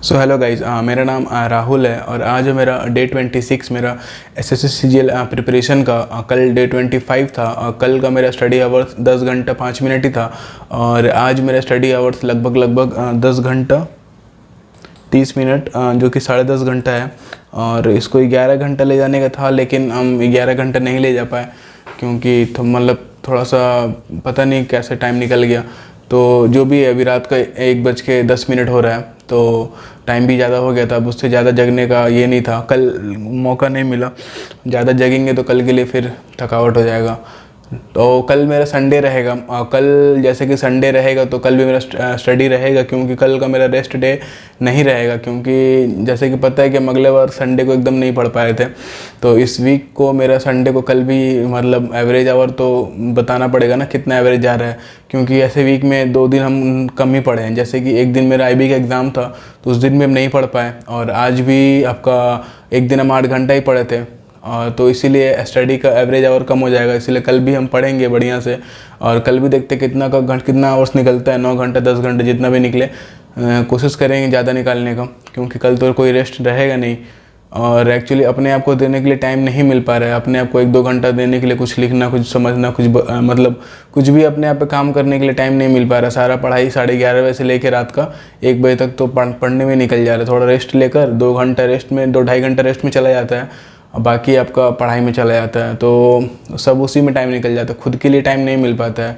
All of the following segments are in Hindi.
सो हेलो गाइज, मेरा नाम राहुल है और आज है मेरा डे 26 मेरा एसएससी सीजीएल प्रिपरेशन का। कल डे 25 था। कल का मेरा स्टडी आवर्स 10 घंटा 5 मिनट ही था और आज मेरा स्टडी आवर्स लगभग 10 घंटा 30 मिनट, जो कि 10.5 घंटा है। और इसको 11 घंटा ले जाने का था, लेकिन हम 11 घंटा नहीं ले जा पाए क्योंकि मतलब थोड़ा सा पता नहीं कैसे टाइम निकल गया। तो जो भी है, अभी रात का 1:10 हो रहा है, तो टाइम भी ज़्यादा हो गया था। अब उससे ज़्यादा जगने का ये नहीं था, कल मौका नहीं मिला। ज़्यादा जगेंगे तो कल के लिए फिर थकावट हो जाएगा। तो कल मेरा संडे रहेगा। कल जैसे कि संडे रहेगा तो कल भी मेरा स्टडी रहेगा, क्योंकि कल का मेरा रेस्ट डे नहीं रहेगा। क्योंकि जैसे कि पता है कि हम अगले बार संडे को एकदम नहीं पढ़ पाए थे, तो इस वीक को मेरा संडे को कल भी मतलब एवरेज आवर तो बताना पड़ेगा ना, कितना एवरेज जा रहा है। क्योंकि ऐसे वीक में 2 दिन हम कम ही पढ़े हैं। जैसे कि एक दिन मेरा आईबी का एग्ज़ाम था, तो उस दिन भी हम नहीं पढ़ पाए, और आज भी आपका एक दिन हम 8 घंटा ही पढ़े थे। तो इसीलिए स्टडी का एवरेज आवर कम हो जाएगा। इसीलिए कल भी हम पढ़ेंगे बढ़िया से, और कल भी देखते कितना आवर्स निकलता है। 9 घंटा 10 घंटे जितना भी निकले, कोशिश करेंगे ज़्यादा निकालने का, क्योंकि कल तो कोई रेस्ट रहेगा नहीं। और एक्चुअली अपने आप को देने के लिए टाइम नहीं मिल पा रहा है। अपने आप को 1-2 घंटा देने के लिए कुछ लिखना, कुछ समझना, मतलब कुछ भी अपने आप पे काम करने के लिए टाइम नहीं मिल पा रहा। सारा पढ़ाई 11:30 बजे से लेकर रात का 1 बजे तक तो पढ़ने में निकल जा रहा है। थोड़ा रेस्ट लेकर 2 घंटा रेस्ट में, 2-2.5 घंटा रेस्ट में चला जाता है, और बाकी आपका पढ़ाई में चला जाता है। तो सब उसी में टाइम निकल जाता है, खुद के लिए टाइम नहीं मिल पाता है।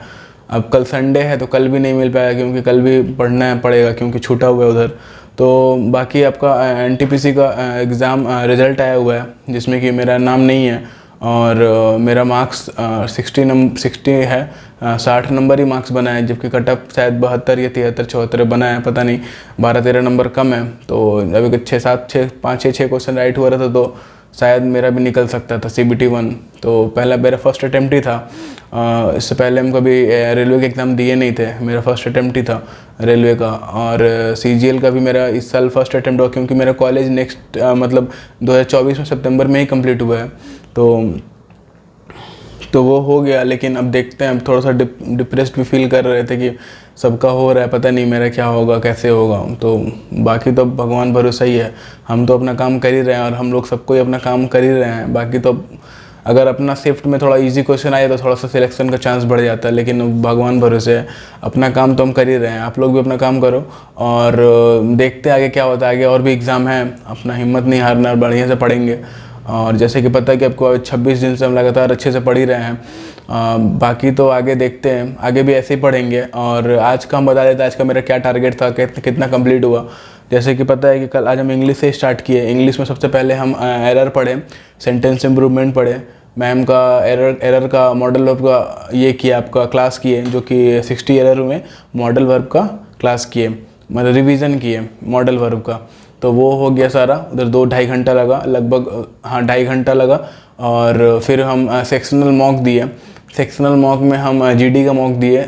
अब कल संडे है तो कल भी नहीं मिल पाएगा, क्योंकि कल भी पढ़ना पड़ेगा, क्योंकि छूटा हुआ है उधर। तो बाकी आपका एनटीपीसी का एग्ज़ाम रिज़ल्ट आया हुआ है, जिसमें कि मेरा नाम नहीं है, और मेरा मार्क्स 60 है। 60 नंबर ही मार्क्स बना है, जबकि कटअप शायद 72 या 73 74 बना है, पता नहीं, 12-13 नंबर कम है। तो अभी कुछ 5-6 क्वेश्चन राइट हुआ रहता तो शायद मेरा भी निकल सकता था CBT 1। तो पहला मेरा फर्स्ट अटैम्प्ट ही था। इससे पहले हम कभी रेलवे के एग्ज़ाम दिए नहीं थे, मेरा फर्स्ट अटैम्प्ट ही था रेलवे का। और CGL का भी मेरा इस साल फर्स्ट अटैम्प्ट हुआ, क्योंकि मेरा कॉलेज नेक्स्ट मतलब 2024 में सितंबर में ही कंप्लीट हुआ है। तो वो हो गया, लेकिन अब देखते हैं। अब थोड़ा सा डिप्रेस्ड भी फील कर रहे थे कि सबका हो रहा है, पता नहीं मेरा क्या होगा, कैसे होगा। तो बाकी तो भगवान भरोसा ही है। हम तो अपना काम कर ही रहे हैं, और हम लोग सबको ही अपना काम कर ही रहे हैं। बाकी तो अगर अपना शिफ्ट में थोड़ा इजी क्वेश्चन आए तो थोड़ा सा सिलेक्शन का चांस बढ़ जाता है, लेकिन भगवान भरोसे है। अपना काम तो हम कर ही रहे हैं, आप लोग भी अपना काम करो, और देखते हैं आगे क्या होता है। आगे और भी एग्ज़ाम है, अपना हिम्मत नहीं हारना, बढ़िया से पढ़ेंगे। और जैसे कि पता है कि आपको 26 दिन से हम लगातार अच्छे से पढ़ ही रहे हैं। बाकी तो आगे देखते हैं, आगे भी ऐसे ही पढ़ेंगे। और आज का हम बता देते हैं आज का मेरा क्या टारगेट था, कितना कंप्लीट हुआ। जैसे कि पता है कि कल आज हम इंग्लिश से स्टार्ट किए। इंग्लिश में सबसे पहले हम एरर पढ़े, सेंटेंस इम्प्रूवमेंट पढ़े, मैम का एरर का मॉडल वर्ब का ये किया, आपका क्लास किए, जो कि 60 एरर में मॉडल वर्ब का क्लास किए, मतलब रिवीजन किए मॉडल वर्ब का। तो वो हो गया सारा। उधर 2-2.5 घंटा लगा, लगभग 2.5 घंटा लगा। और फिर हम सेक्शनल मॉक दिए। सेक्शनल मॉक में हम GD का मॉक दिए,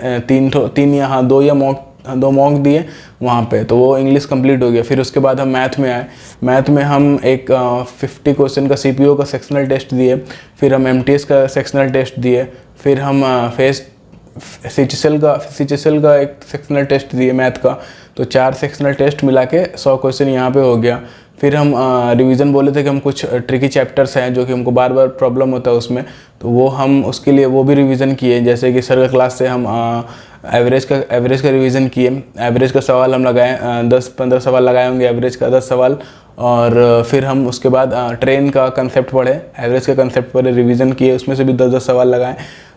2 मॉक दिए वहाँ पे। तो वो इंग्लिश कंप्लीट हो गया। फिर उसके बाद हम मैथ में आए। मैथ में हम एक 50 क्वेश्चन का CPO का सेक्शनल टेस्ट दिए। फिर हम MTS का सेक्शनल टेस्ट दिए। फिर हम CHSL का एक सेक्शनल टेस्ट दिए मैथ का। तो 4 सेक्शनल टेस्ट मिला के 100 क्वेश्चन यहाँ पे हो गया। फिर हम रिवीजन बोले थे कि हम कुछ ट्रिकी चैप्टर्स हैं जो कि हमको बार बार प्रॉब्लम होता है उसमें, तो वो हम उसके लिए वो भी रिवीजन किए। जैसे कि सर का क्लास से हम एवरेज का रिवीजन किए। एवरेज का सवाल हम लगाए, 10-15 सवाल लगाए होंगे, एवरेज का 10 सवाल। और फिर हम उसके बाद ट्रेन का कंसेप्ट पढ़े, एवरेज का कंसेप्ट पढ़े, रिवीजन किए, उसमें से भी 10-10 सवाल लगाए।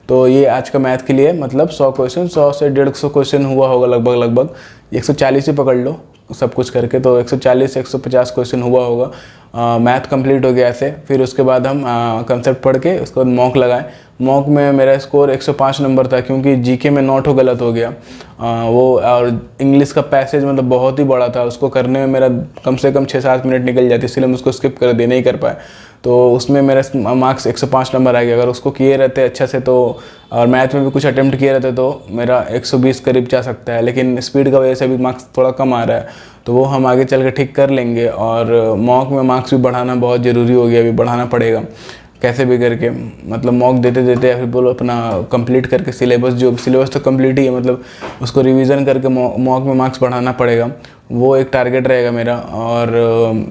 तो ये आज का मैथ के लिए मतलब 100 क्वेश्चन, 100 से 150 क्वेश्चन हुआ होगा लगभग 140 ही पकड़ लो सब कुछ करके। तो 140 से 150 क्वेश्चन हुआ होगा। मैथ कंप्लीट हो गया ऐसे। फिर उसके बाद हम कंसेप्ट पढ़ के उसके बाद मॉक लगाए। मॉक में मेरा स्कोर 105 नंबर था, क्योंकि GK में नोट गलत हो गया। वो और इंग्लिश का पैसेज मतलब बहुत ही बड़ा था, उसको करने में मेरा कम से कम 6-7 मिनट निकल जाते, इसलिए हम उसको स्किप कर दिए, नहीं कर पाए। तो उसमें मेरा मार्क्स 105 नंबर आ गया। अगर उसको किए रहते अच्छे से तो, और मैथ में भी कुछ अटेम्प्ट किए रहते तो मेरा 120 करीब जा सकता है, लेकिन स्पीड का वजह से भी मार्क्स थोड़ा कम आ रहा है। तो वो हम आगे चल के ठीक कर लेंगे। और मॉक में मार्क्स भी बढ़ाना बहुत ज़रूरी हो गया, अभी बढ़ाना पड़ेगा। कैसे भी करके, मतलब मॉक देते देते या फिर बोलो अपना कंप्लीट करके सिलेबस तो कंप्लीट ही है, मतलब उसको रिवीजन करके मॉक में मार्क्स बढ़ाना पड़ेगा, वो एक टारगेट रहेगा मेरा। और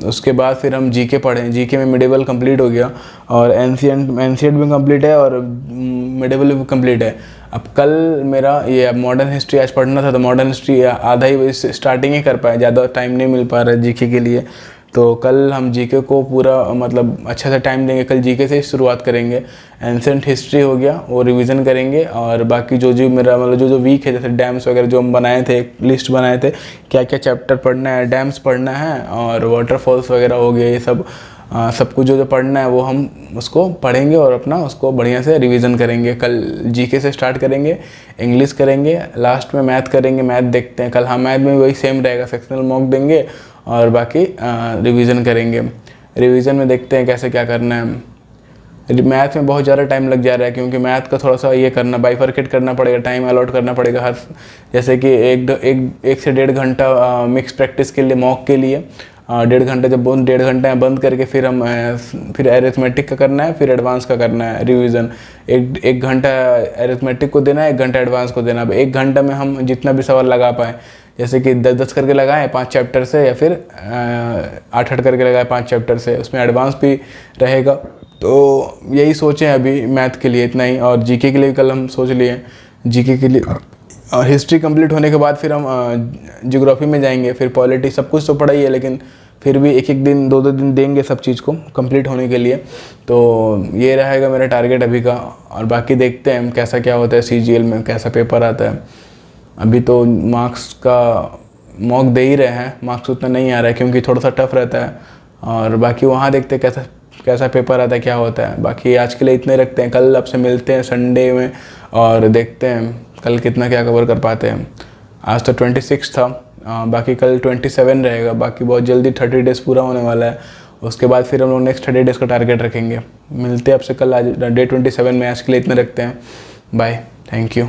उसके बाद फिर हम जीके पढ़ें। जीके में मिडेवल कंप्लीट हो गया और एनसीएंट भी कंप्लीट है और मिडेवल भी कंप्लीट है। अब कल मेरा ये अब मॉडर्न हिस्ट्री आज पढ़ना था, तो मॉडर्न हिस्ट्री आधा ही स्टार्टिंग ही कर पाए, ज़्यादा टाइम नहीं मिल पा रहा है जीके के लिए। तो कल हम जीके को पूरा मतलब अच्छे से टाइम देंगे, कल जीके से ही शुरुआत करेंगे। एंसेंट हिस्ट्री हो गया वो रिवीजन करेंगे, और बाकी जो मेरा मतलब जो वीक है, जैसे डैम्स वगैरह जो हम बनाए थे, एक लिस्ट बनाए थे क्या क्या चैप्टर पढ़ना है, डैम्स पढ़ना है और वाटरफॉल्स वगैरह हो गए, ये सब सब कुछ जो पढ़ना है वो हम उसको पढ़ेंगे और अपना उसको बढ़िया से रिवीजन करेंगे। कल जीके से स्टार्ट करेंगे, इंग्लिश करेंगे, लास्ट में मैथ करेंगे। मैथ देखते हैं कल, हाँ मैथ में वही सेम रहेगा, सेक्शनल मॉक देंगे और बाकी रिवीजन करेंगे। रिवीजन में देखते हैं कैसे क्या करना है। मैथ में बहुत ज़्यादा टाइम लग जा रहा है, क्योंकि मैथ का थोड़ा सा ये करना, बाइफरकेट करना पड़ेगा, टाइम अलॉट करना पड़ेगा हर, जैसे कि एक से 1.5 घंटा मिक्स प्रैक्टिस के लिए, मॉक के लिए 1.5 घंटा, जब 1.5 घंटा बंद करके फिर एरिथमेटिक का करना है, फिर एडवांस का करना है रिवीजन। एक घंटा एरिथमेटिक को देना है, 1 घंटा एडवांस को देना है। अब 1 घंटा में हम जितना भी सवाल लगा पाएँ, जैसे कि 10-10 करके लगाएं 5 चैप्टर से, या फिर 8-8 करके लगाएं 5 चैप्टर से, उसमें एडवांस भी रहेगा। तो यही सोचें अभी मैथ के लिए इतना ही, और जीके के लिए कल हम सोच लिए। जीके के लिए हिस्ट्री कंप्लीट होने के बाद फिर हम ज्योग्राफी में जाएंगे, फिर पॉलिटी, सब कुछ तो पढ़ा ही है, लेकिन फिर भी 1-1 दिन 2-2 दिन देंगे सब चीज़ को कंप्लीट होने के लिए। तो ये रहेगा मेरा टारगेट अभी का, और बाकी देखते हैं कैसा क्या होता है, सीजीएल में कैसा पेपर आता है। अभी तो मार्क्स का मॉक दे ही रहे हैं, मार्क्स उतना नहीं आ रहा है क्योंकि थोड़ा सा टफ रहता है, और बाकी वहाँ देखते हैं कैसा पेपर आता है, क्या होता है। बाकी आज के लिए इतने रखते हैं, कल आपसे मिलते हैं संडे में और देखते हैं कल कितना क्या कवर कर पाते हैं। आज तो 26 था, बाकी कल 27 रहेगा, बाकी बहुत जल्दी 30 डेज़ पूरा होने वाला है। उसके बाद फिर हम लोग नेक्स्ट 30 डेज़ का टारगेट रखेंगे। मिलते हैं आपसे कल, आज डे 27 में। आज के लिए इतने रखते हैं, बाय, थैंक यू।